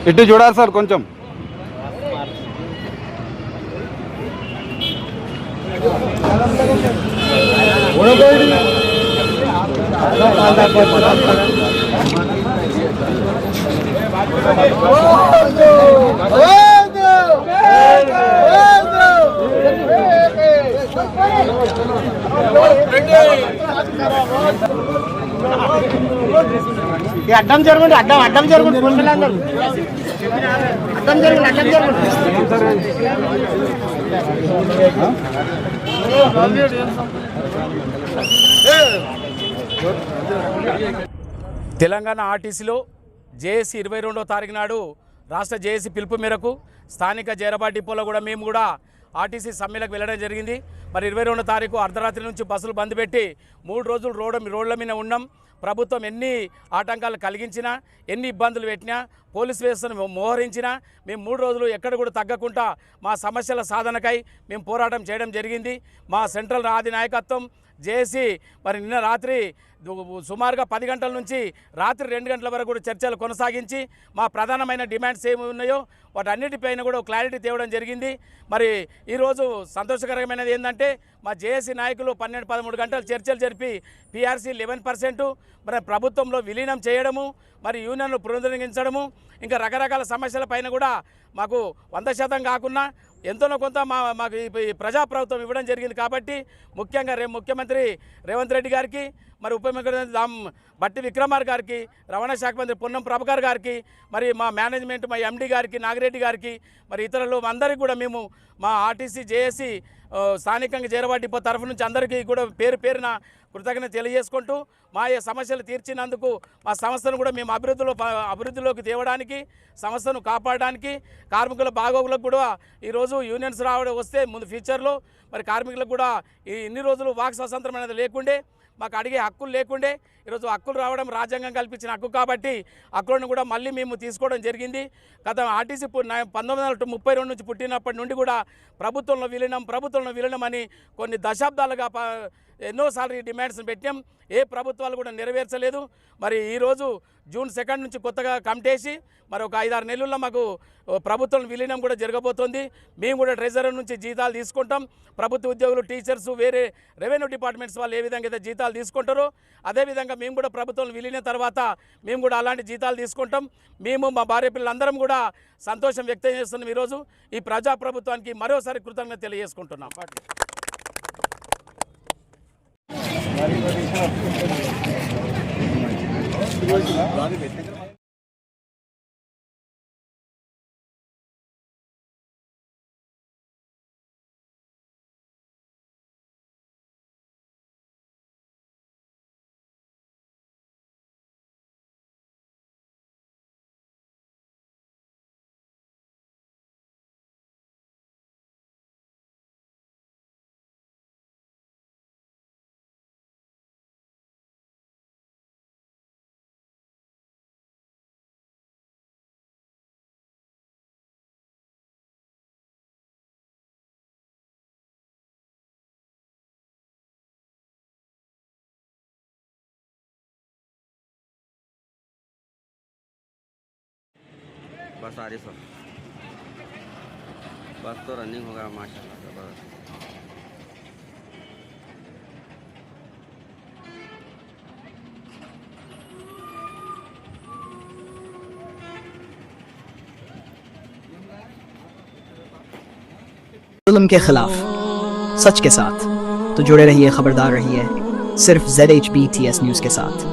ఇటు చూడాలి సార్ కొంచెం. అడ్డం జరుగుండి, అడ్డం జరుగుండి, పురుషులందరూ అడ్డం జరుగుండి, అడ్డం జరుగుండి. తెలంగాణ ఆర్టీసీలో జేఏసీ 22వ తారీఖు నాడు రాష్ట్ర జేఏసీ పిలుపు మేరకు స్థానిక జైరాబాద్ డిపోలో కూడా మేము కూడా ఆర్టీసీ సమ్మెలకు వెళ్ళడం జరిగింది. మరి 22వ తారీఖు అర్ధరాత్రి నుంచి బస్సులు బంద్ పెట్టి 3 రోజులు రోడ్ల మీద ఉన్నాం. ప్రభుత్వం ఎన్ని ఆటంకాలు కలిగించినా, ఎన్ని ఇబ్బందులు పెట్టినా, పోలీస్ వ్యవస్థను మోహరించినా మేము 3 రోజులు ఎక్కడ కూడా తగ్గకుండా మా సమస్యల సాధనకై మేము పోరాటం చేయడం జరిగింది. మా సెంట్రల్ ఆది నాయకత్వం జేఏసీ మరి నిన్న రాత్రి సుమారుగా 10 గంటల నుంచి రాత్రి 2 గంటల వరకు కూడా చర్చలు కొనసాగించి మా ప్రధానమైన డిమాండ్స్ ఏమి ఉన్నాయో వాటన్నిటిపైన కూడా క్లారిటీ తేవడం జరిగింది. మరి ఈరోజు సంతోషకరమైనది ఏంటంటే మా జేఏసీ నాయకులు 12-13 గంటలు చర్చలు జరిపి పీఆర్సీ 11% మరి ప్రభుత్వంలో విలీనం చేయడము, మరి యూనియన్లు పునరుద్ధరించడము, ఇంకా రకరకాల సమస్యల పైన కూడా మాకు 100% కాకుండా ఎంతనో కొంత మాకు ఈ ప్రజాప్రభుత్వం ఇవ్వడం జరిగింది. కాబట్టి ముఖ్యంగా ముఖ్యమంత్రి రేవంత్ రెడ్డి గారికి, మరి ఉప ముఖ్యమంత్రి బట్టి విక్రమార్ గారికి, రవాణా శాఖ మంత్రి పొన్నం ప్రభాకర్ గారికి, మరి మా మేనేజ్మెంట్ మా ఎండీ గారికి, నాగిరెడ్డి గారికి, మరి ఇతరులు అందరికీ కూడా మేము మా ఆర్టీసీ జేఏసీ స్థానికంగా జైరాబాద్ డిపో తరఫు నుంచి అందరికీ కూడా పేరున కృతజ్ఞత తెలియజేసుకుంటూ మా సమస్యలు తీర్చినందుకు మా సంస్థను కూడా మేము అభివృద్ధిలోకి తేవడానికి, సంస్థను కాపాడడానికి, కార్మికుల బాగోగులకు కూడా ఈరోజు యూనియన్స్ వస్తే ముందు ఫ్యూచర్లో మరి కార్మికులకు కూడా ఇన్ని రోజులు వాక్ స్వాతంత్రం అనేది లేకుండే, మాకు అడిగే హక్కులు లేకుండే, ఈరోజు హక్కులు రావడం రాజ్యాంగం కల్పించిన హక్కు కాబట్టి హక్కులను కూడా మళ్ళీ మేము తీసుకోవడం జరిగింది. గత ఆర్టీసీ 1932 నుంచి పుట్టినప్పటి నుండి కూడా ప్రభుత్వంలో విలీనం అని కొన్ని దశాబ్దాలుగా ఎన్నోసార్లు ఈ డిమాండ్స్ని పెట్టాం. ఏ ప్రభుత్వాలు కూడా నెరవేర్చలేదు. మరి ఈరోజు జూన్ 2 నుంచి కొత్తగా కమిటేసి మరి ఒక 5-6 నెలల్లో మాకు ప్రభుత్వం విలీనం కూడా జరగబోతోంది. మేము కూడా ట్రెజరీ నుంచి జీతాలు తీసుకుంటాం. ప్రభుత్వ ఉద్యోగులు, టీచర్స్, వేరే రెవెన్యూ డిపార్ట్మెంట్స్ వాళ్ళు ఏ విధంగా అయితే జీతాలు తీసుకుంటారో అదేవిధంగా మేము కూడా ప్రభుత్వం విలీనం తర్వాత మేము కూడా అలాంటి జీతాలు తీసుకుంటాం. మేము మా భార్య పిల్లలందరం కూడా సంతోషం వ్యక్తం చేస్తున్నాం. ఈరోజు ఈ ప్రజాప్రభుత్వానికి మరోసారి కృతజ్ఞత తెలియజేసుకుంటున్నాం. बस आ रही सर, बस तो रनिंग होगा माशाल्लाह ज़बरदस्त। जुल्म के खिलाफ सच के साथ तो जुड़े रहिए, खबरदार रहिए सिर्फ ZHBTS न्यूज़ के साथ।